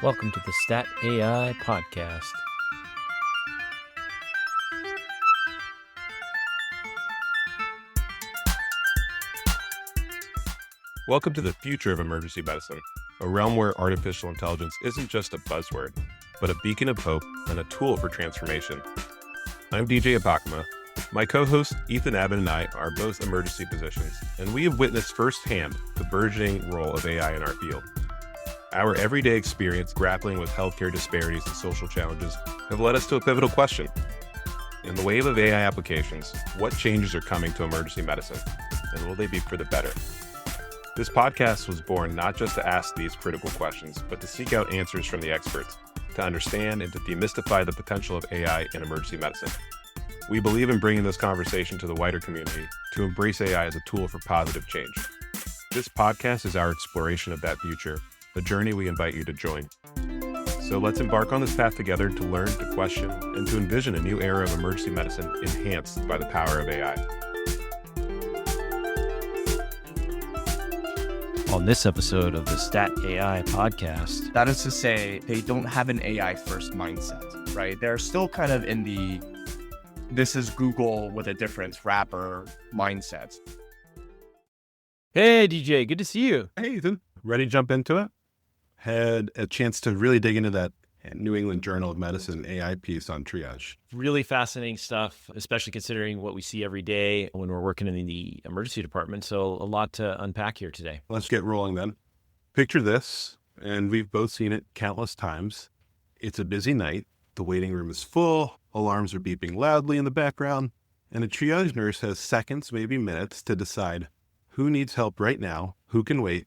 Welcome to the Stat AI podcast. Welcome to the future of emergency medicine, a realm where artificial intelligence isn't just a buzzword, but a beacon of hope and a tool for transformation. I'm DJ Abakama. My co-host Ethan Abbott and I are both emergency physicians, and we have witnessed firsthand the burgeoning role of AI in our field. Our everyday experience grappling with healthcare disparities and social challenges have led us to a pivotal question. In the wave of AI applications, what changes are coming to emergency medicine, and will they be for the better? This podcast was born not just to ask these critical questions, but to seek out answers from the experts, to understand and to demystify the potential of AI in emergency medicine. We believe in bringing this conversation to the wider community to embrace AI as a tool for positive change. This podcast is our exploration of that future, a journey we invite you to join. So let's embark on this path together to learn, to question, and to envision a new era of emergency medicine enhanced by the power of AI. On this episode of the Stat AI podcast, that is to say, they don't have an AI first mindset, right? They're still kind of in the this is Google with a different wrapper mindset. hey DJ, good to see you. Hey, Ethan. Ready to jump into it? Had a chance to really dig into that New England Journal of Medicine AI piece on triage. Really fascinating stuff, especially considering what we see every day when we're working in the emergency department. So a lot to unpack here today. Let's get rolling then. Picture this, and we've both seen it countless times. It's a busy night. The waiting room is full. Alarms are beeping loudly in the background. And a triage nurse has seconds, maybe minutes, to decide who needs help right now, who can wait.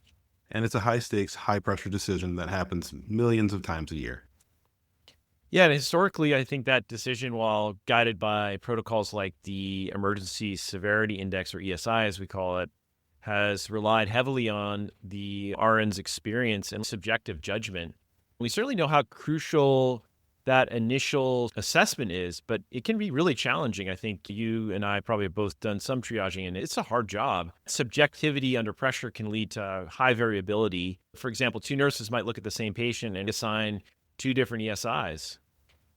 And it's a high-stakes, high-pressure decision that happens millions of times a year. Yeah, and historically, I think that decision, while guided by protocols like the Emergency Severity Index, or ESI as we call it, has relied heavily on the RN's experience and subjective judgment. We certainly know how crucial that initial assessment is, but it can be really challenging. I think you and I probably have both done some triaging, and it's a hard job. Subjectivity under pressure can lead to high variability. For example, two nurses might look at the same patient and assign two different ESIs.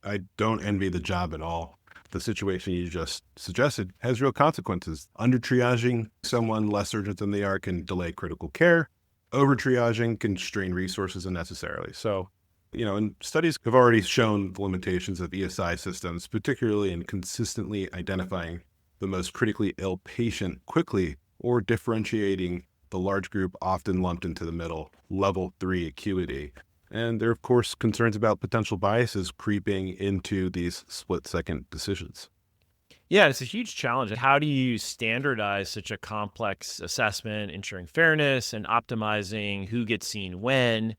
I don't envy the job at all. The situation you just suggested has real consequences. Under triaging someone less urgent than they are can delay critical care. Over triaging can strain resources unnecessarily. So, and studies have already shown the limitations of ESI systems, particularly in consistently identifying the most critically ill patient quickly or differentiating the large group often lumped into the middle, level 3 acuity. And there are, of course, concerns about potential biases creeping into these split-second decisions. Yeah, it's a huge challenge. How do you standardize such a complex assessment, ensuring fairness and optimizing who gets seen when,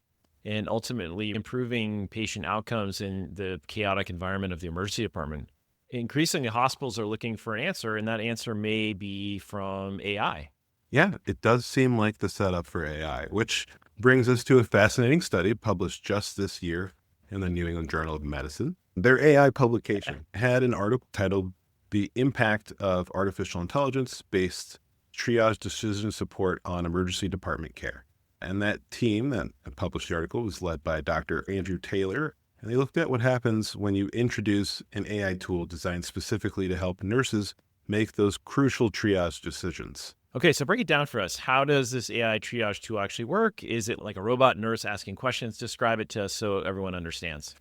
and ultimately improving patient outcomes in the chaotic environment of the emergency department? Increasingly, hospitals are looking for an answer, and that answer may be from AI. Yeah, it does seem like the setup for AI, which brings us to a fascinating study published just this year in the New England Journal of Medicine. Their AI publication had an article titled "The Impact of Artificial Intelligence-Based Triage Decision Support on Emergency Department Care." And that team that published the article was led by Dr. Andrew Taylor, and they looked at what happens when you introduce an AI tool designed specifically to help nurses make those crucial triage decisions. Okay, so break it down for us. How does this AI triage tool actually work? Is it like a robot nurse asking questions? Describe it to us so everyone understands.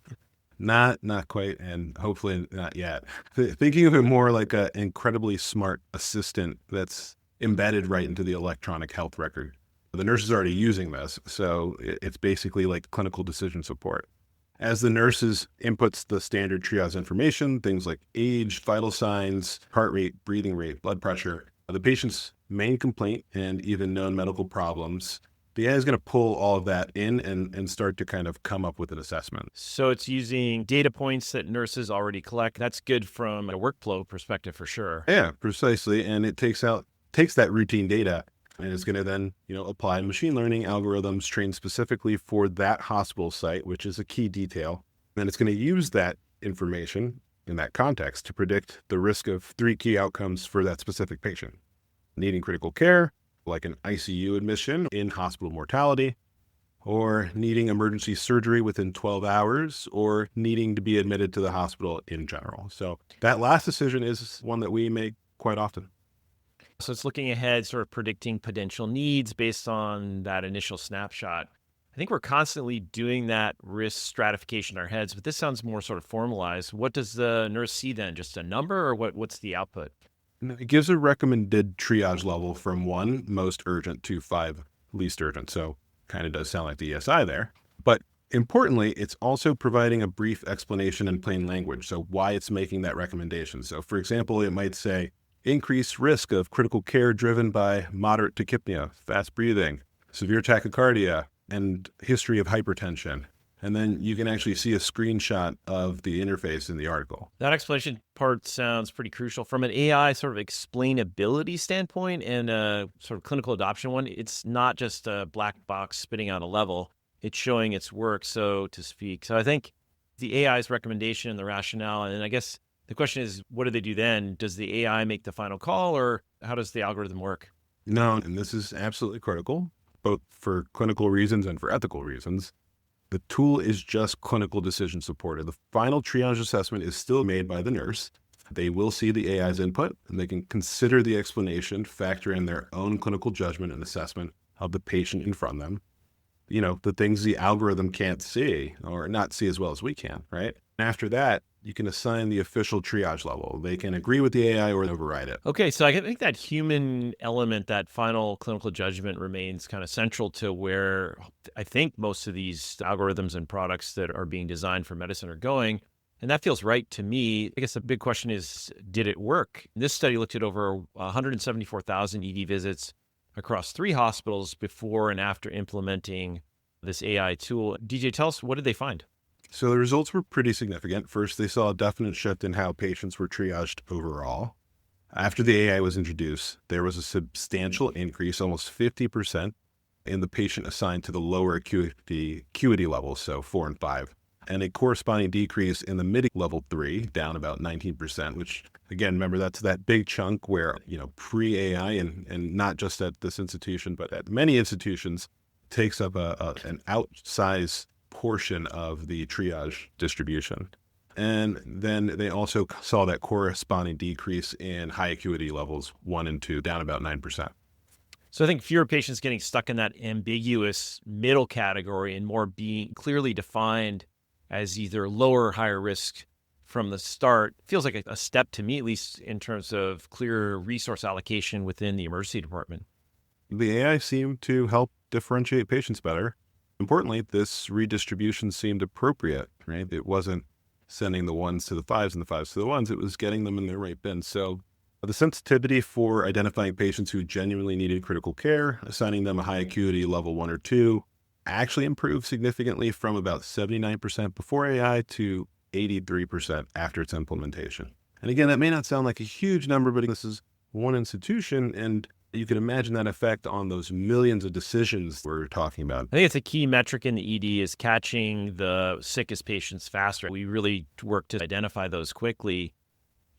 Not quite, and hopefully not yet. Thinking of it more like an incredibly smart assistant that's embedded right into the electronic health record. The nurse is already using this, so it's basically like clinical decision support. As the nurses inputs the standard triage information, things like age, vital signs, heart rate, breathing rate, blood pressure, the patient's main complaint, and even known medical problems, the AI is going to pull all of that in and start to kind of come up with an assessment. So it's using data points that nurses already collect. That's good from a workflow perspective for sure. Yeah, precisely. And it takes that routine data and is going to then, apply machine learning algorithms trained specifically for that hospital site, which is a key detail. And it's going to use that information in that context to predict the risk of 3 key outcomes for that specific patient: needing critical care, like an ICU admission, in-hospital mortality, or needing emergency surgery within 12 hours, or needing to be admitted to the hospital in general. So that last decision is one that we make quite often. So it's looking ahead, sort of predicting potential needs based on that initial snapshot. I think we're constantly doing that risk stratification in our heads, but this sounds more sort of formalized. What does the nurse see then? Just a number, or what's the output? It gives a recommended triage level from 1, most urgent, to 5, least urgent. So kind of does sound like the ESI there. But importantly, it's also providing a brief explanation in plain language. So why it's making that recommendation. So for example, it might say, increased risk of critical care driven by moderate tachypnea, fast breathing, severe tachycardia, and history of hypertension. And then you can actually see a screenshot of the interface in the article. That explanation part sounds pretty crucial. From an AI sort of explainability standpoint and a sort of clinical adoption one, it's not just a black box spitting out a level. It's showing its work, so to speak. So I think the AI's recommendation and the rationale, and I guess the question is, what do they do then? Does the AI make the final call, or how does the algorithm work? No, and this is absolutely critical, both for clinical reasons and for ethical reasons. The tool is just clinical decision supported. The final triage assessment is still made by the nurse. They will see the AI's input, and they can consider the explanation, factor in their own clinical judgment and assessment of the patient in front of them. You know, the things the algorithm can't see, or not see as well as we can, right? After that, you can assign the official triage level. They can agree with the AI or override it. Okay, so I think that human element, that final clinical judgment, remains kind of central to where I think most of these algorithms and products that are being designed for medicine are going. And that feels right to me. I guess the big question is, did it work? This study looked at over 174,000 ED visits across 3 hospitals before and after implementing this AI tool. DJ, tell us, what did they find? So the results were pretty significant. First, they saw a definite shift in how patients were triaged overall. After the AI was introduced, there was a substantial increase, almost 50%, in the patient assigned to the lower acuity levels, so 4 and 5, and a corresponding decrease in the mid-level 3, down about 19%, which, again, remember, that's that big chunk where, pre-AI and not just at this institution, but at many institutions, takes up an outsized portion of the triage distribution. And then they also saw that corresponding decrease in high acuity levels 1 and 2, down about 9%. So I think fewer patients getting stuck in that ambiguous middle category and more being clearly defined as either lower or higher risk from the start feels like a step to me, at least in terms of clear resource allocation within the emergency department. The AI seemed to help differentiate patients better. Importantly, this redistribution seemed appropriate, right? It wasn't sending the 1s to the 5s and the 5s to the 1s. It was getting them in their right bin. So the sensitivity for identifying patients who genuinely needed critical care, assigning them a high acuity level 1 or 2, actually improved significantly from about 79% before AI to 83% after its implementation. And again, that may not sound like a huge number, but this is one institution, and you can imagine that effect on those millions of decisions we're talking about. I think it's a key metric in the ED is catching the sickest patients faster. We really work to identify those quickly.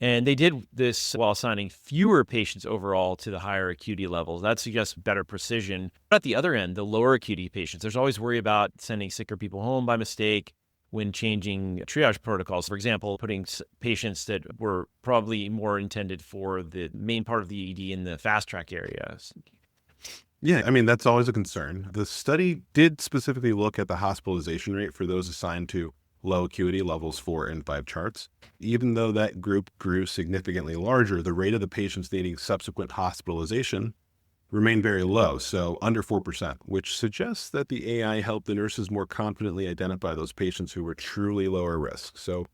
And they did this while assigning fewer patients overall to the higher acuity levels. That suggests better precision. But at the other end, the lower acuity patients, there's always worry about sending sicker people home by mistake when changing triage protocols. For example, putting patients that were probably more intended for the main part of the ED in the fast track areas. Yeah, I mean, that's always a concern. The study did specifically look at the hospitalization rate for those assigned to low acuity levels 4 and 5 charts. Even though that group grew significantly larger, the rate of the patients needing subsequent hospitalization remained very low, so under 4%, which suggests that the AI helped the nurses more confidently identify those patients who were truly lower risk. So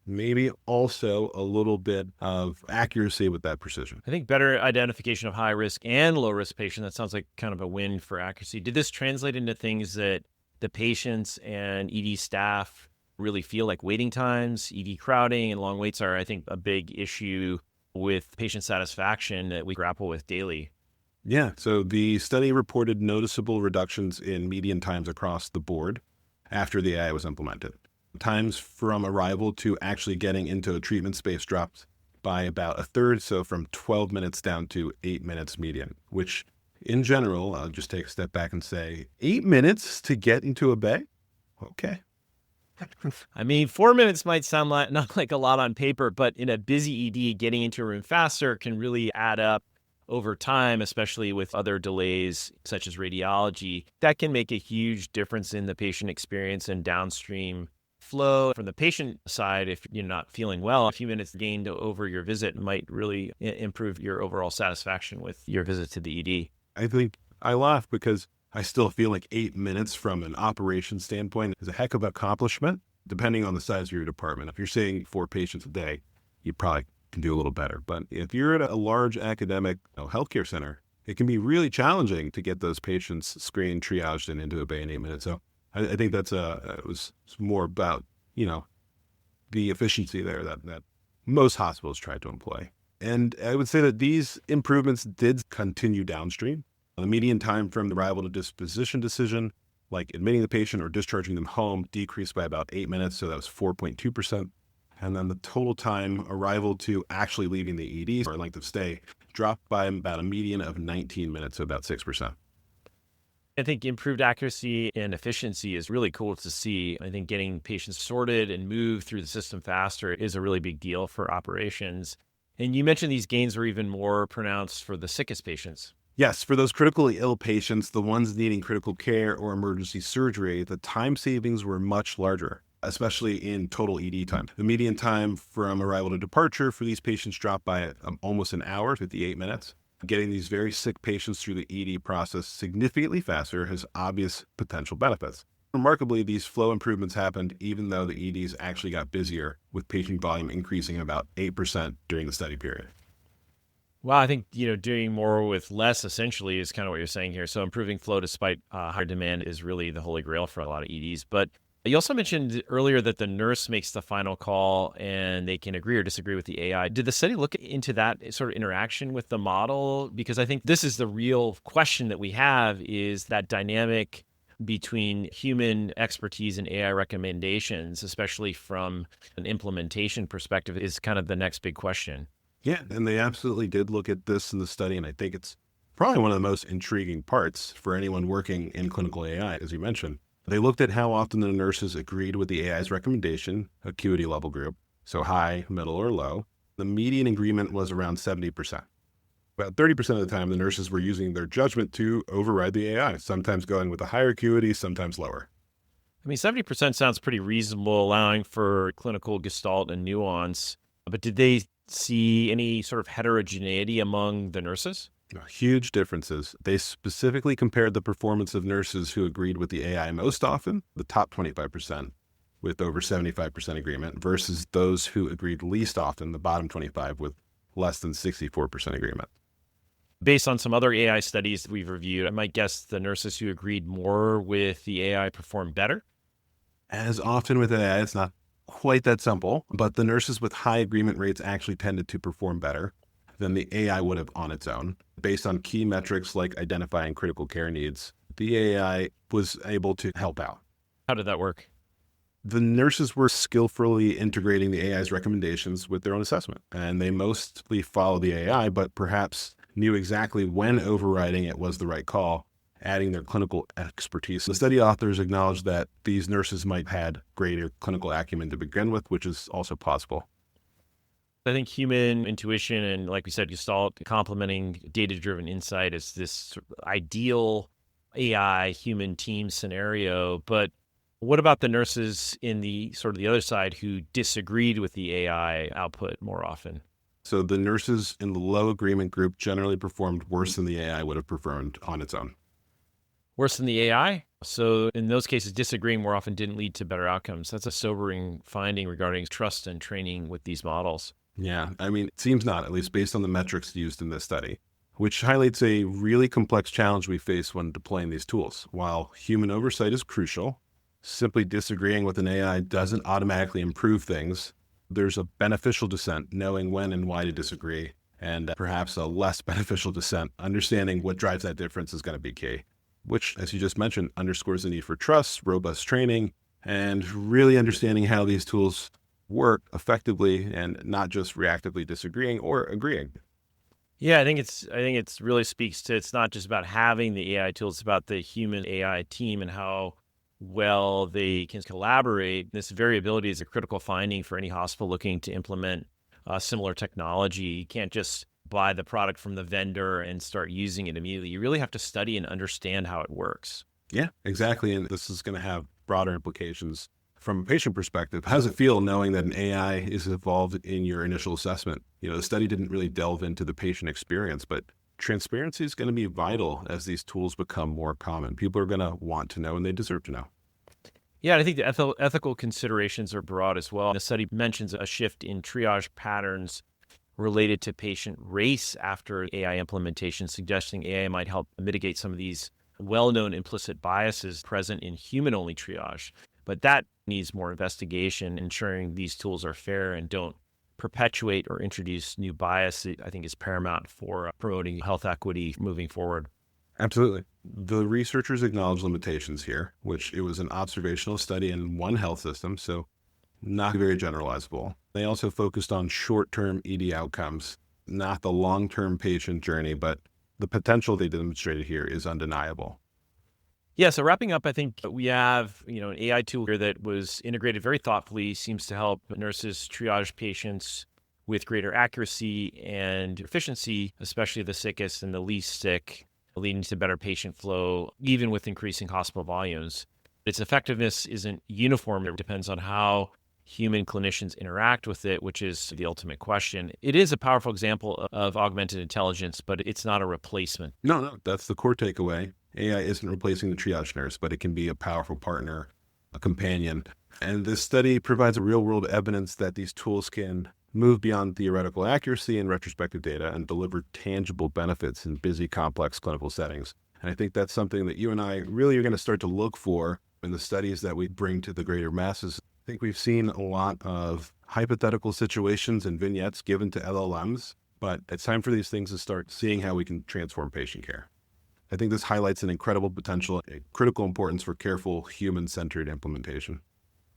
maybe also a little bit of accuracy with that precision. I think better identification of high risk and low risk patient, that sounds like kind of a win for accuracy. Did this translate into things that the patients and ED staff really feel, like waiting times, ED crowding, and long waits are, I think, a big issue with patient satisfaction that we grapple with daily? Yeah, so the study reported noticeable reductions in median times across the board after the AI was implemented. Times from arrival to actually getting into a treatment space dropped by about a third, so from 12 minutes down to 8 minutes median, which in general, I'll just take a step back and say 8 minutes to get into a bay. Okay. I mean, 4 minutes might sound like not like a lot on paper, but in a busy ED, getting into a room faster can really add up over time, especially with other delays such as radiology. That can make a huge difference in the patient experience and downstream flow. From the patient side, if you're not feeling well, a few minutes gained over your visit might really improve your overall satisfaction with your visit to the ED. I think I laugh because I still feel like 8 minutes from an operation standpoint is a heck of an accomplishment, depending on the size of your department. If you're seeing 4 patients a day, you probably can do a little better. But if you're at a large academic healthcare center, it can be really challenging to get those patients screened, triaged, and into a bay in 8 minutes. So I think that's it was more about, the efficiency there that most hospitals try to employ. And I would say that these improvements did continue downstream. The median time from the arrival to disposition decision, like admitting the patient or discharging them home, decreased by about 8 minutes. So that was 4.2%. And then the total time arrival to actually leaving the ED, or length of stay, dropped by about a median of 19 minutes, so about 6%. I think improved accuracy and efficiency is really cool to see. I think getting patients sorted and moved through the system faster is a really big deal for operations. And you mentioned these gains were even more pronounced for the sickest patients. Yes, for those critically ill patients, the ones needing critical care or emergency surgery, the time savings were much larger, especially in total ED time. The median time from arrival to departure for these patients dropped by almost an hour, 58 minutes. Getting these very sick patients through the ED process significantly faster has obvious potential benefits. Remarkably, these flow improvements happened even though the EDs actually got busier, with patient volume increasing about 8% during the study period. Well, I think, doing more with less essentially is kind of what you're saying here. So improving flow despite higher demand is really the holy grail for a lot of EDs. But you also mentioned earlier that the nurse makes the final call and they can agree or disagree with the AI. Did the study look into that sort of interaction with the model? Because I think this is the real question that we have, is that dynamic between human expertise and AI recommendations, especially from an implementation perspective, is kind of the next big question. Yeah, and they absolutely did look at this in the study, and I think it's probably one of the most intriguing parts for anyone working in clinical AI, as you mentioned. They looked at how often the nurses agreed with the AI's recommendation, acuity level group, so high, middle, or low. The median agreement was around 70%. About 30% of the time, the nurses were using their judgment to override the AI, sometimes going with a higher acuity, sometimes lower. I mean, 70% sounds pretty reasonable, allowing for clinical gestalt and nuance. But did they see any sort of heterogeneity among the nurses? Huge differences. They specifically compared the performance of nurses who agreed with the AI most often, the top 25%, with over 75% agreement, versus those who agreed least often, the bottom 25, with less than 64% agreement. Based on some other AI studies that we've reviewed, I might guess the nurses who agreed more with the AI performed better. As often with AI, it's not quite that simple, but the nurses with high agreement rates actually tended to perform better than the AI would have on its own. Based on key metrics like identifying critical care needs, the AI was able to help out. How did that work? The nurses were skillfully integrating the AI's recommendations with their own assessment, and they mostly followed the AI, but perhaps knew exactly when overriding it was the right call, adding their clinical expertise. The study authors acknowledged that these nurses might have had greater clinical acumen to begin with, which is also possible. I think human intuition and, like we said, Gestalt complementing data-driven insight is this sort of ideal AI human team scenario. But what about the nurses in the sort of the other side who disagreed with the AI output more often? So the nurses in the low agreement group generally performed worse than the AI would have performed on its own. Worse than the AI? So in those cases, disagreeing more often didn't lead to better outcomes. That's a sobering finding regarding trust and training with these models. Yeah, I mean, it seems not, at least based on the metrics used in this study, which highlights a really complex challenge we face when deploying these tools. While human oversight is crucial, simply disagreeing with an AI doesn't automatically improve things. There's a beneficial dissent, knowing when and why to disagree, and perhaps a less beneficial dissent, understanding what drives that difference is going to be key, which, as you just mentioned, underscores the need for trust, robust training, and really understanding how these tools work effectively and not just reactively disagreeing or agreeing. Yeah, I think it's really speaks to it's not just about having the AI tools, it's about the human AI team and how well they can collaborate. This variability is a critical finding for any hospital looking to implement similar technology. You can't just buy the product from the vendor and start using it immediately. You really have to study and understand how it works. Yeah, exactly. And this is going to have broader implications from a patient perspective. How does it feel knowing that an AI is involved in your initial assessment? The study didn't really delve into the patient experience, but transparency is going to be vital as these tools become more common. People are going to want to know, and they deserve to know. Yeah, I think the ethical considerations are broad as well. The study mentions a shift in triage patterns related to patient race after AI implementation, suggesting AI might help mitigate some of these well-known implicit biases present in human-only triage. But that needs more investigation, ensuring these tools are fair and don't perpetuate or introduce new bias, I think is paramount for promoting health equity moving forward. Absolutely. The researchers acknowledge limitations here, which it was an observational study in one health system, so not very generalizable. They also focused on short-term ED outcomes, not the long-term patient journey, but the potential they demonstrated here is undeniable. Yeah, so wrapping up, I think we have, an AI tool here that was integrated very thoughtfully, seems to help nurses triage patients with greater accuracy and efficiency, especially the sickest and the least sick, leading to better patient flow, even with increasing hospital volumes. Its effectiveness isn't uniform. It depends on how human clinicians interact with it, which is the ultimate question. It is a powerful example of augmented intelligence, but it's not a replacement. No, that's the core takeaway. AI isn't replacing the triage nurse, but it can be a powerful partner, a companion. And this study provides a real-world evidence that these tools can move beyond theoretical accuracy and retrospective data and deliver tangible benefits in busy, complex clinical settings. And I think that's something that you and I really are going to start to look for in the studies that we bring to the greater masses. I think we've seen a lot of hypothetical situations and vignettes given to LLMs, but it's time for these things to start seeing how we can transform patient care. I think this highlights an incredible potential, a critical importance for careful, human-centered implementation.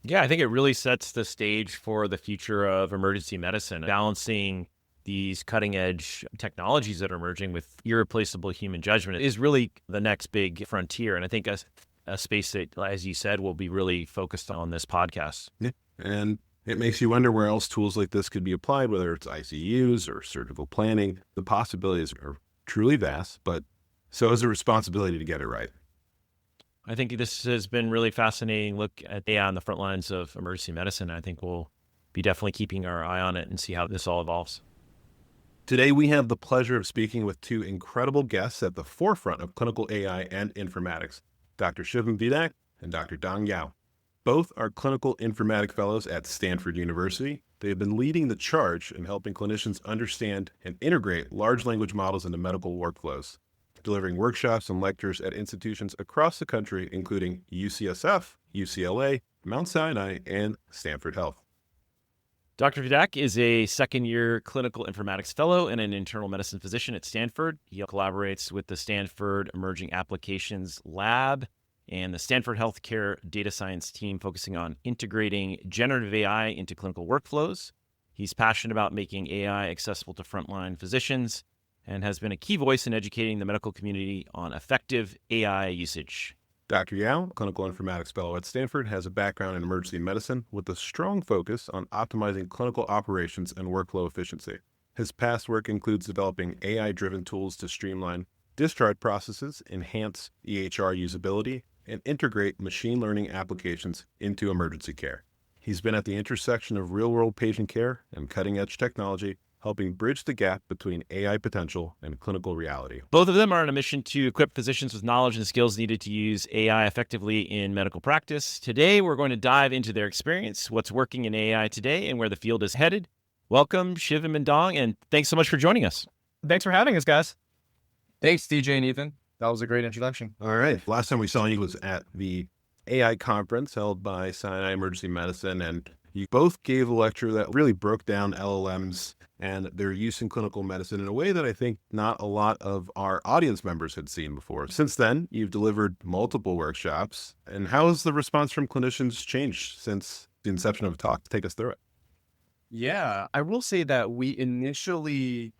Yeah, I think it really sets the stage for the future of emergency medicine, balancing these cutting edge technologies that are emerging with irreplaceable human judgment is really the next big frontier. And I think a space that, as you said, will be really focused on this podcast. Yeah. And it makes you wonder where else tools like this could be applied, whether it's ICUs or surgical planning. The possibilities are truly vast, but so is the responsibility to get it right. I think this has been really fascinating look at AI on the front lines of emergency medicine. I think we'll be definitely keeping our eye on it and see how this all evolves. Today, we have the pleasure of speaking with two incredible guests at the forefront of clinical AI and informatics, Dr. Shivam Vedak and Dr. Dong Yao. Both are clinical informatic fellows at Stanford University. They have been leading the charge in helping clinicians understand and integrate large language models into medical workflows, delivering workshops and lectures at institutions across the country, including UCSF, UCLA, Mount Sinai, and Stanford Health. Dr. Vedak is a second-year clinical informatics fellow and an internal medicine physician at Stanford. He collaborates with the Stanford Emerging Applications Lab and the Stanford Healthcare Data Science team, focusing on integrating generative AI into clinical workflows. He's passionate about making AI accessible to frontline physicians and has been a key voice in educating the medical community on effective AI usage. Dr. Yao, clinical informatics fellow at Stanford, has a background in emergency medicine with a strong focus on optimizing clinical operations and workflow efficiency. His past work includes developing AI-driven tools to streamline discharge processes, enhance EHR usability, and integrate machine learning applications into emergency care. He's been at the intersection of real-world patient care and cutting-edge technology, helping bridge the gap between AI potential and clinical reality. Both of them are on a mission to equip physicians with knowledge and skills needed to use AI effectively in medical practice. Today, we're going to dive into their experience, what's working in AI today, and where the field is headed. Welcome, Shivam and Dong, and thanks so much for joining us. Thanks for having us, guys. Thanks, DJ and Ethan. That was a great introduction. All right. Last time we saw you was at the AI conference held by Sinai Emergency Medicine, and you both gave a lecture that really broke down LLMs and their use in clinical medicine in a way that I think not a lot of our audience members had seen before. Since then, you've delivered multiple workshops. And how has the response from clinicians changed since the inception of the talk? Take us through it. Yeah, I will say that we initially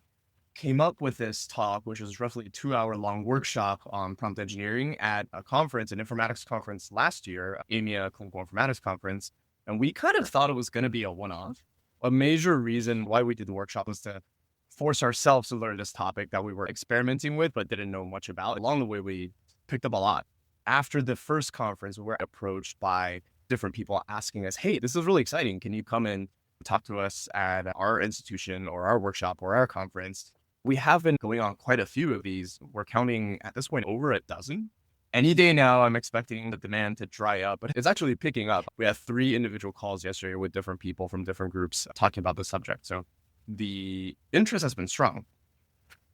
came up with this talk, which was roughly a 2-hour long workshop on prompt engineering at a conference, an informatics conference last year, EMEA Clinical Informatics Conference. And we kind of thought it was going to be a one-off. A major reason why we did the workshop was to force ourselves to learn this topic that we were experimenting with, but didn't know much about. Along the way, we picked up a lot. After the first conference, we were approached by different people asking us, hey, this is really exciting. Can you come and talk to us at our institution or our workshop or our conference? We have been going on quite a few of these. We're counting at this point over a dozen. Any day now, I'm expecting the demand to dry up, but it's actually picking up. We had 3 individual calls yesterday with different people from different groups talking about the subject. So the interest has been strong.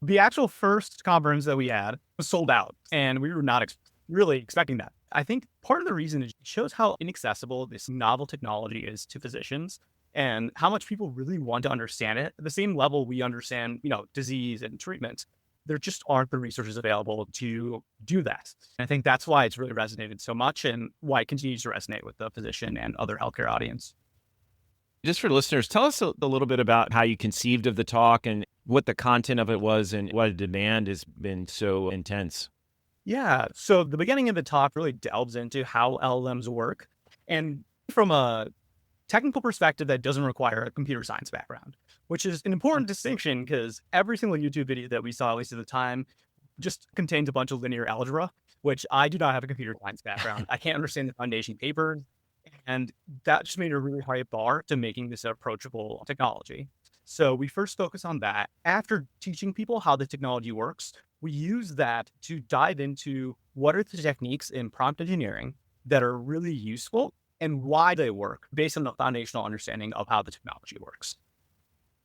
The actual first conference that we had was sold out, and we were not really expecting that. I think part of the reason is it shows how inaccessible this novel technology is to physicians and how much people really want to understand it. At the same level we understand, disease and treatment, there just aren't the resources available to do that. And I think that's why it's really resonated so much and why it continues to resonate with the physician and other healthcare audience. Just for listeners, tell us a little bit about how you conceived of the talk and what the content of it was and why the demand has been so intense. Yeah. So the beginning of the talk really delves into how LLMs work, and from a technical perspective that doesn't require a computer science background, which is an important distinction because every single YouTube video that we saw, at least at the time, just contains a bunch of linear algebra, which I do not have a computer science background. I can't understand the foundation papers. And that just made a really high bar to making this an approachable technology. So we first focus on that. After teaching people how the technology works, we use that to dive into what are the techniques in prompt engineering that are really useful and why they work based on the foundational understanding of how the technology works.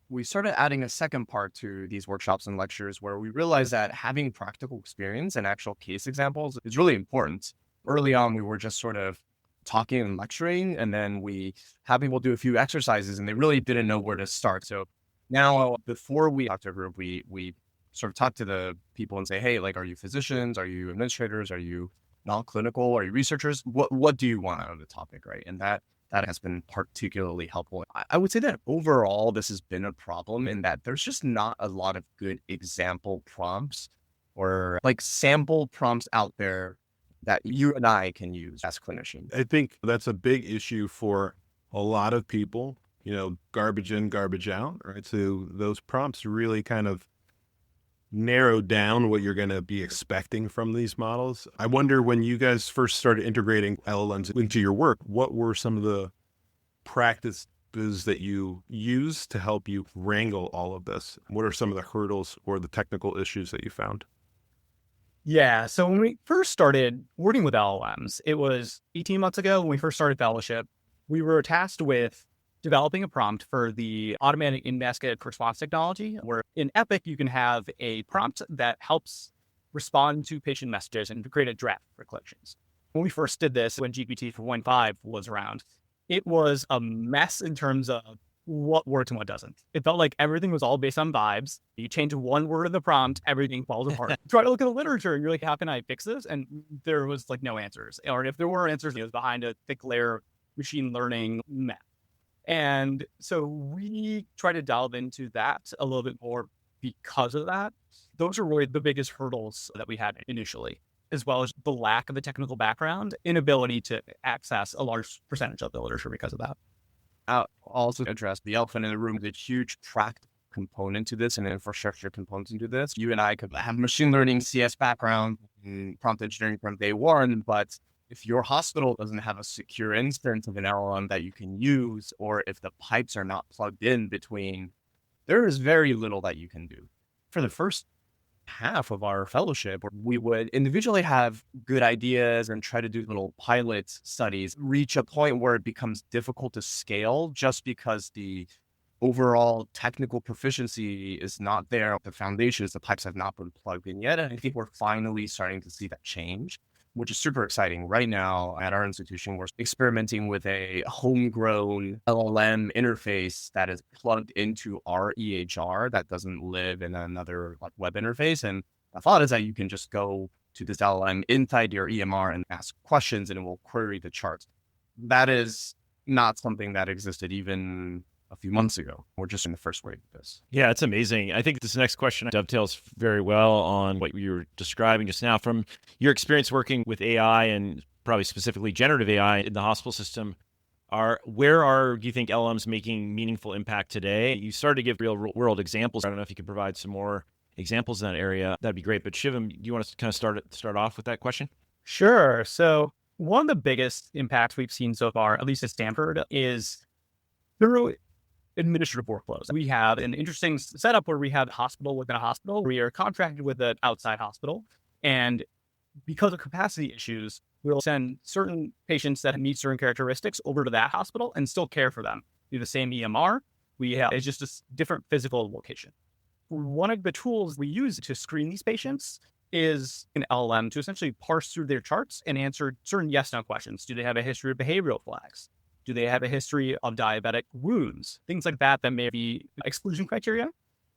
We started adding a second part to these workshops and lectures where we realized that having practical experience and actual case examples is really important. Early on, we were just sort of talking and lecturing, and then we had people do a few exercises and they really didn't know where to start. So now before we talk to a group, we sort of talk to the people and say, hey, like, are you physicians? Are you administrators? Are you non-clinical? Are you researchers? What do you want out of the topic, right? And that has been particularly helpful. I would say that overall, this has been a problem in that there's just not a lot of good example prompts or like sample prompts out there that you and I can use as clinicians. I think that's a big issue for a lot of people, garbage in, garbage out, right? So those prompts really kind of narrow down what you're going to be expecting from these models. I wonder, when you guys first started integrating LLMs into your work, what were some of the practices that you used to help you wrangle all of this? What are some of the hurdles or the technical issues that you found? Yeah. So when we first started working with LLMs, it was 18 months ago when we first started fellowship. We were tasked with developing a prompt for the automatic in-basket response technology, where in Epic, you can have a prompt that helps respond to patient messages and create a draft for clinicians. When we first did this, when GPT-4.5 was around, it was a mess in terms of what works and what doesn't. It felt like everything was all based on vibes. You change one word in the prompt, everything falls apart. Try to look at the literature and you're like, how can I fix this? And there was like no answers. Or if there were answers, it was behind a thick layer of machine learning math. And so we try to delve into that a little bit more because of that. Those are really the biggest hurdles that we had initially, as well as the lack of a technical background, inability to access a large percentage of the literature because of that. I'll also address the elephant in the room, the huge practical component to this and infrastructure components into this. You and I could have machine learning, CS background, and prompt engineering from day one, but if your hospital doesn't have a secure instance of an LLM that you can use, or if the pipes are not plugged in between, there is very little that you can do. For the first half of our fellowship, we would individually have good ideas and try to do little pilot studies, reach a point where it becomes difficult to scale just because the overall technical proficiency is not there. The foundations, the pipes have not been plugged in yet. And I think we're finally starting to see that change, which is super exciting. Right now at our institution, we're experimenting with a homegrown LLM interface that is plugged into our EHR that doesn't live in another web interface. And the thought is that you can just go to this LLM inside your EMR and ask questions and it will query the charts. That is not something that existed even a few months ago. We're just in the first wave of this. Yeah, it's amazing. I think this next question dovetails very well on what you were describing just now. From your experience working with AI and probably specifically generative AI in the hospital system, where do you think LLMs making meaningful impact today? You started to give real world examples. I don't know if you could provide some more examples in that area. That'd be great. But Shivam, do you want to kind of start off with that question? Sure. So one of the biggest impacts we've seen so far, at least at Stanford, is through administrative workflows. We have an interesting setup where we have a hospital within a hospital. We are contracted with an outside hospital. And because of capacity issues, we'll send certain patients that meet certain characteristics over to that hospital and still care for them. Do the same EMR. It's just a different physical location. One of the tools we use to screen these patients is an LLM to essentially parse through their charts and answer certain yes/no questions. Do they have a history of behavioral flags? Do they have a history of diabetic wounds? Things like that may be exclusion criteria.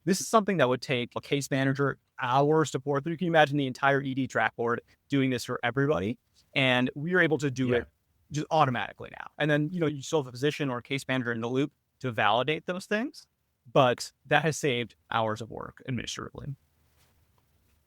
This is something that would take a case manager hours to pour through. You can imagine the entire ED track board doing this for everybody. And we are able to do it just automatically now. And then, you still have a physician or a case manager in the loop to validate those things. But that has saved hours of work administratively.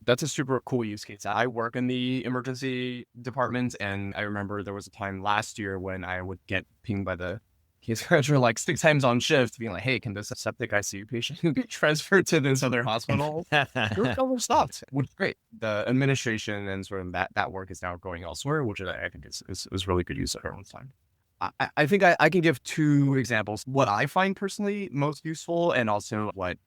That's a super cool use case. I work in the emergency department, and I remember there was a time last year when I would get pinged by the case manager like 6 times on shift, being like, "Hey, can this septic ICU patient get transferred to this other hospital?" Your cover stopped, which is great. The administration and sort of that work is now going elsewhere, which I think is really good use of our own time. I think I can give 2 examples. What I find personally most useful, and also what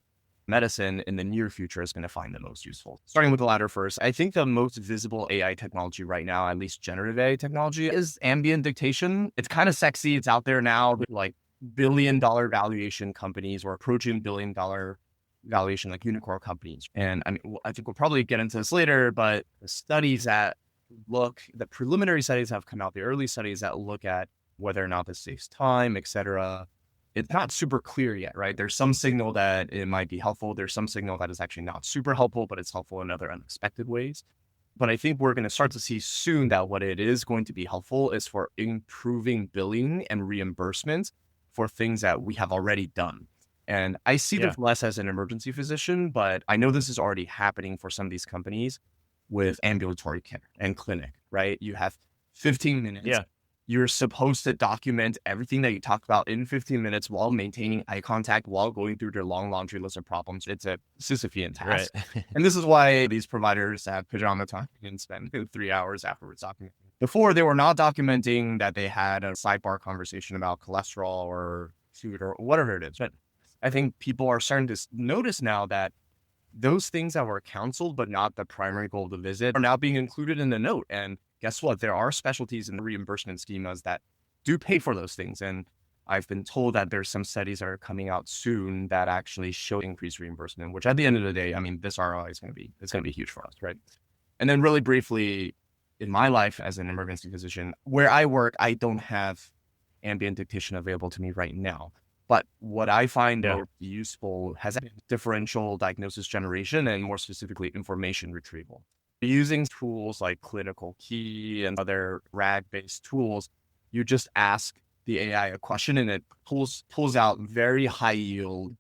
medicine in the near future is going to find the most useful. Starting with the latter first, I think the most visible AI technology right now, at least generative AI technology, is ambient dictation. It's kind of sexy. It's out there now with like billion-dollar valuation companies or approaching billion-dollar valuation like unicorn companies. And I mean, I think we'll probably get into this later, but the preliminary studies have come out, the early studies that look at whether or not this saves time, et cetera. It's not super clear yet, right? There's some signal that it might be helpful. There's some signal that is actually not super helpful, but it's helpful in other unexpected ways. But I think we're going to start to see soon that what it is going to be helpful is for improving billing and reimbursement for things that we have already done. And I see this less as an emergency physician, but I know this is already happening for some of these companies with ambulatory care and clinic, right? You have 15 minutes. Yeah. You're supposed to document everything that you talk about in 15 minutes while maintaining eye contact, while going through their long laundry list of problems. It's a Sisyphean task. Right. And this is why these providers have put it on the time and spend 3 hours afterwards documenting. Before, they were not documenting that they had a sidebar conversation about cholesterol or food or whatever it is. But I think people are starting to notice now that those things that were counseled but not the primary goal of the visit are now being included in the note. And guess what? There are specialties in the reimbursement schemas that do pay for those things. And I've been told that there's some studies that are coming out soon that actually show increased reimbursement, which at the end of the day, I mean, this ROI is going to be huge for us, right? And then really briefly, in my life as an emergency physician, where I work, I don't have ambient dictation available to me right now. But what I find most useful has been differential diagnosis generation and more specifically information retrieval. Using tools like Clinical Key and other RAG-based tools, you just ask the AI a question and it pulls out very high yield,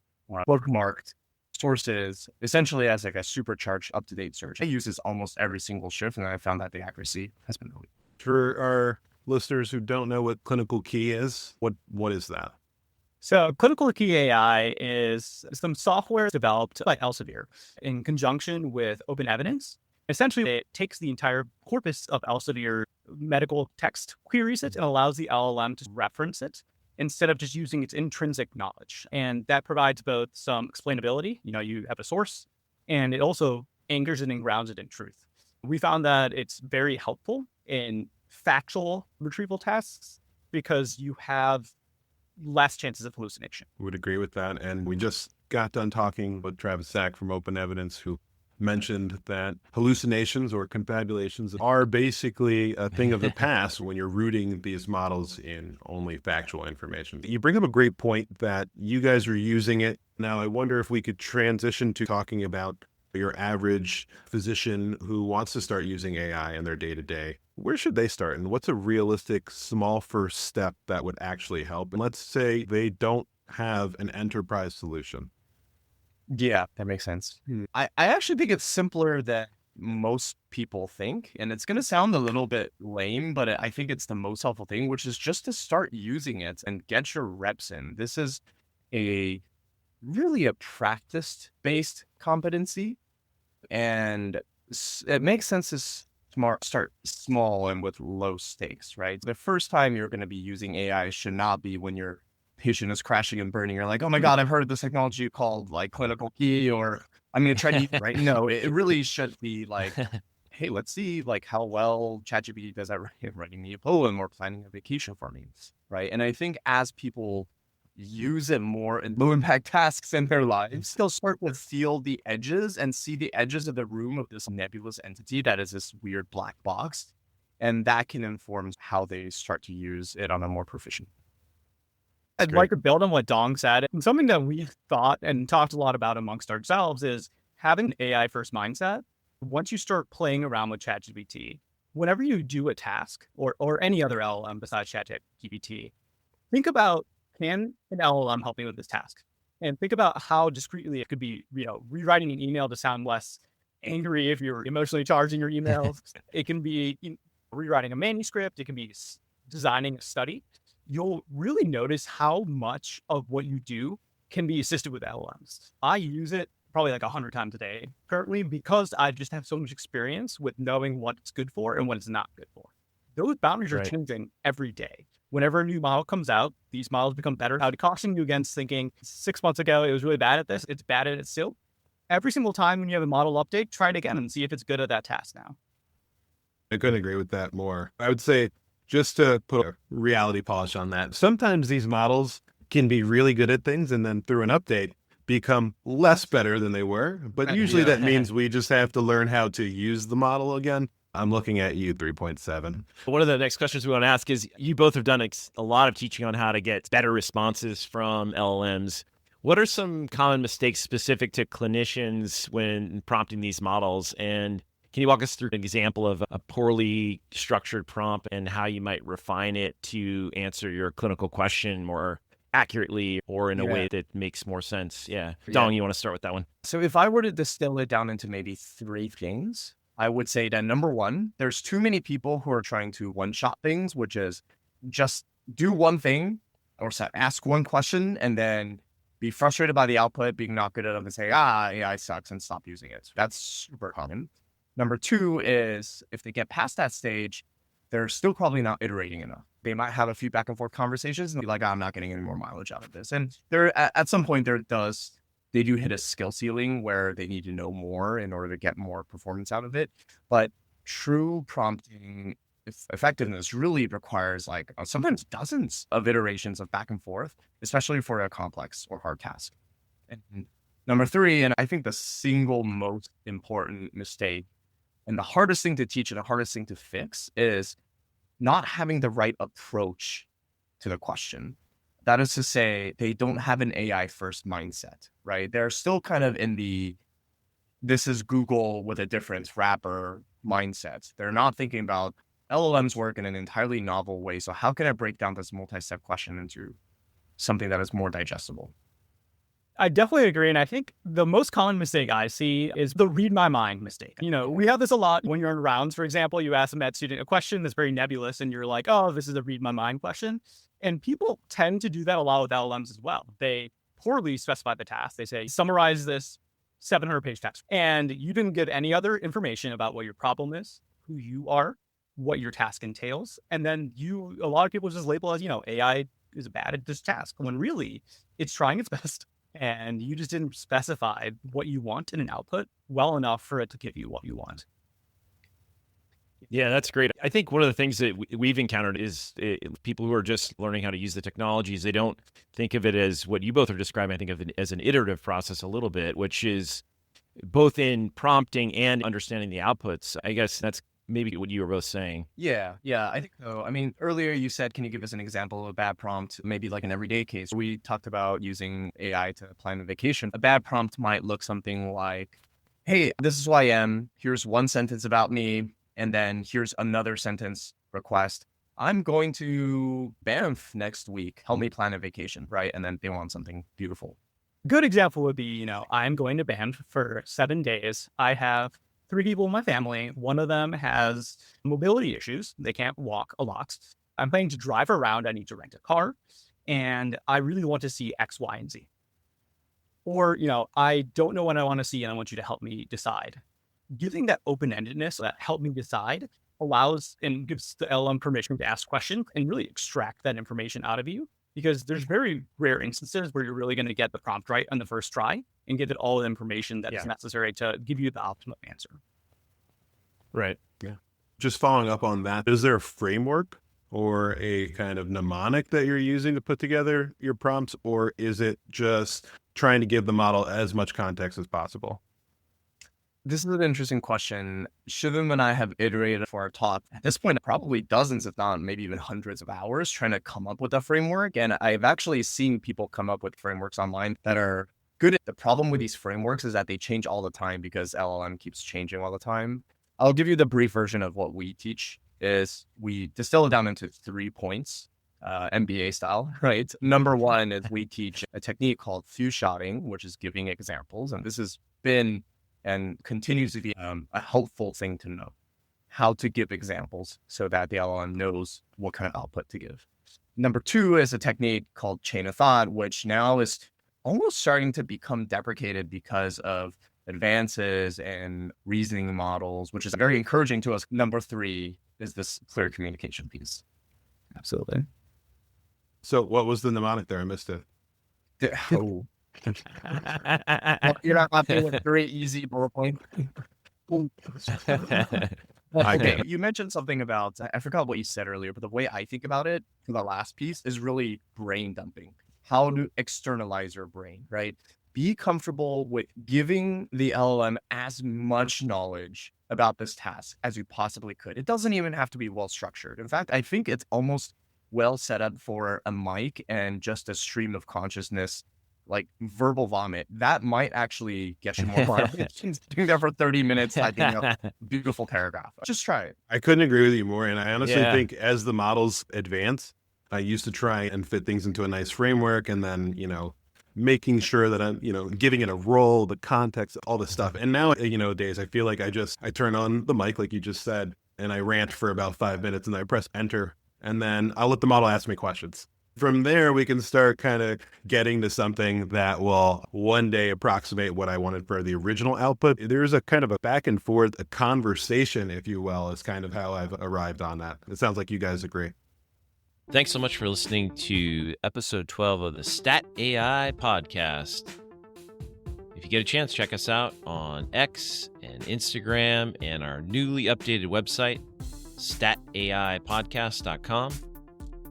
bookmarked sources, essentially as like a supercharged up-to-date search. I use this almost every single shift, and I found that the accuracy has been really good. For our listeners who don't know what Clinical Key is, what is that? So Clinical Key AI is some software developed by Elsevier in conjunction with Open Evidence. Essentially, it takes the entire corpus of Elsevier medical text, queries it, and allows the LLM to reference it instead of just using its intrinsic knowledge. And that provides both some explainability, you have a source, and it also anchors it and grounds it in truth. We found that it's very helpful in factual retrieval tasks because you have less chances of hallucination. Would agree with that. And we just got done talking with Travis Sack from Open Evidence, who mentioned that hallucinations or confabulations are basically a thing of the past when you're rooting these models in only factual information. You bring up a great point that you guys are using it. Now, I wonder if we could transition to talking about your average physician who wants to start using AI in their day-to-day. Where should they start? And what's a realistic small first step that would actually help? And let's say they don't have an enterprise solution. Yeah, that makes sense. I actually think it's simpler than most people think. And it's going to sound a little bit lame, but I think it's the most helpful thing, which is just to start using it and get your reps in. This is really a practice-based competency. And it makes sense to start small and with low stakes, right? The first time you're going to be using AI should not be when your patient is crashing and burning. You're like, oh my God, I've heard of this technology called like clinical key, or I'm going to try to use it, right? No, it really should be like, hey, let's see like how well ChatGPT does at writing me a poem or planning a vacation for me, right? And I think as people use it more in low impact tasks in their lives, they'll start to feel the edges and see the edges of the room of this nebulous entity that is this weird black box. And that can inform how they start to use it on a more proficient. I'd like to build on what Dong said. And something that we've thought and talked a lot about amongst ourselves is having an AI first mindset. Once you start playing around with ChatGPT, whenever you do a task or any other LLM besides ChatGPT, think about, can an LLM help me with this task? And think about how discreetly it could be, rewriting an email to sound less angry if you're emotionally charging your emails. It can be rewriting a manuscript. It can be designing a study. You'll really notice how much of what you do can be assisted with LLMs. I use it probably like 100 times a day currently because I just have so much experience with knowing what it's good for and what it's not good for. Those boundaries are changing every day. Whenever a new model comes out, these models become better. I would caution you against thinking 6 months ago, it was really bad at this. It's bad at it still. Every single time when you have a model update, try it again and see if it's good at that task now. I couldn't agree with that more. I would say, just to put a reality polish on that, sometimes these models can be really good at things and then through an update become less better than they were. But usually that means we just have to learn how to use the model again. I'm looking at you, 3.7. One of the next questions we want to ask is, you both have done a lot of teaching on how to get better responses from LLMs. What are some common mistakes specific to clinicians when prompting these models? And can you walk us through an example of a poorly structured prompt and how you might refine it to answer your clinical question more accurately or in a way that makes more sense? Dong, you want to start with that one? So if I were to distill it down into maybe 3 things, I would say that number 1, there's too many people who are trying to one-shot things, which is just do one thing or ask one question and then be frustrated by the output, being not good at it, and say, AI sucks, and stop using it. That's super common. Number 2 is if they get past that stage, they're still probably not iterating enough. They might have a few back and forth conversations and be like, I'm not getting any more mileage out of this. And there, at some point, they do hit a skill ceiling where they need to know more in order to get more performance out of it. But true prompting effectiveness really requires like sometimes dozens of iterations of back and forth, especially for a complex or hard task. And number 3, and I think the single most important mistake and the hardest thing to teach and the hardest thing to fix is not having the right approach to the question. That is to say, they don't have an AI first mindset, right? They're still kind of in the, this is Google with a different wrapper mindset. They're not thinking about LLMs work in an entirely novel way. So how can I break down this multi-step question into something that is more digestible? I definitely agree. And I think the most common mistake I see is the read my mind mistake. We have this a lot when you're in rounds. For example, you ask a med student a question that's very nebulous and you're like, oh, this is a read my mind question. And people tend to do that a lot with LLMs as well. They poorly specify the task. They say, summarize this 700-page task. And you didn't give any other information about what your problem is, who you are, what your task entails. And then a lot of people just label as, AI is bad at this task, when really it's trying its best. And you just didn't specify what you want in an output well enough for it to give you what you want. Yeah, that's great. I think one of the things that we've encountered is people who are just learning how to use the technologies, they don't think of it as what you both are describing. I think of it as an iterative process a little bit, which is both in prompting and understanding the outputs. I guess that's maybe what you were both saying. Yeah, I think so. I mean, earlier you said, can you give us an example of a bad prompt, maybe like an everyday case? We talked about using AI to plan a vacation. A bad prompt might look something like, hey, this is who I am. Here's one sentence about me. And then here's another sentence request. I'm going to Banff next week. Help me plan a vacation, right? And then they want something beautiful. Good example would be, I'm going to Banff for 7 days. I have 3 people in my family. One of them has mobility issues. They can't walk a lot. I'm planning to drive around. I need to rent a car. And I really want to see X, Y, and Z. Or, I don't know what I want to see and I want you to help me decide. Giving that open-endedness, that help me decide, allows and gives the LLM permission to ask questions and really extract that information out of you. Because there's very rare instances where you're really going to get the prompt right on the first try and get it all the information that is necessary to give you the optimal answer. Right. Yeah. Just following up on that, is there a framework or a kind of mnemonic that you're using to put together your prompts, or is it just trying to give the model as much context as possible? This is an interesting question. Shivam and I have iterated for our talk at this point, probably dozens, if not maybe even hundreds of hours trying to come up with a framework. And I've actually seen people come up with frameworks online that are good. The problem with these frameworks is that they change all the time because LLM keeps changing all the time. I'll give you the brief version of what we teach is we distill it down into 3 points, MBA style, right? Number 1 is we teach a technique called few-shotting, which is giving examples. And this has been and continues to be a helpful thing to know, how to give examples so that the LLM knows what kind of output to give. Number 2 is a technique called chain of thought, which now is almost starting to become deprecated because of advances in reasoning models, which is very encouraging to us. Number 3 is this clear communication piece. Absolutely. So what was the mnemonic there? I missed it. Oh. Well, you're not laughing with 3 easy bullet points. Okay, you mentioned something about, I forgot what you said earlier, but the way I think about it for the last piece is really brain dumping. How to externalize your brain, right? Be comfortable with giving the LLM as much knowledge about this task as you possibly could. It doesn't even have to be well structured. In fact, I think it's almost well set up for a mic and just a stream of consciousness, like verbal vomit. That might actually get you more productive. Doing that for 30 minutes, typing a beautiful paragraph. Just try it. I couldn't agree with you more. And I honestly think as the models advance, I used to try and fit things into a nice framework and then, making sure that I'm, giving it a role, the context, all this stuff. And now, days, I feel like I turn on the mic, like you just said, and I rant for about 5 minutes and I press enter, and then I'll let the model ask me questions. From there, we can start kind of getting to something that will one day approximate what I wanted for the original output. There's a kind of a back and forth, a conversation, if you will, is kind of how I've arrived on that. It sounds like you guys agree. Thanks so much for listening to episode 12 of the Stat AI podcast. If you get a chance, check us out on X and Instagram and our newly updated website, stataipodcast.com.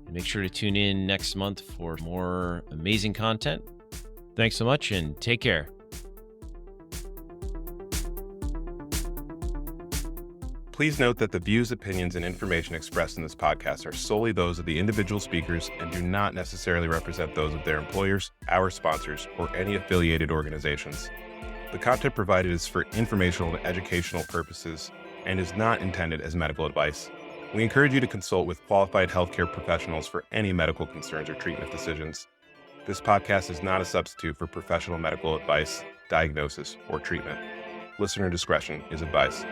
And make sure to tune in next month for more amazing content. Thanks so much and take care. Please note that the views, opinions, and information expressed in this podcast are solely those of the individual speakers and do not necessarily represent those of their employers, our sponsors, or any affiliated organizations. The content provided is for informational and educational purposes and is not intended as medical advice. We encourage you to consult with qualified healthcare professionals for any medical concerns or treatment decisions. This podcast is not a substitute for professional medical advice, diagnosis, or treatment. Listener discretion is advised.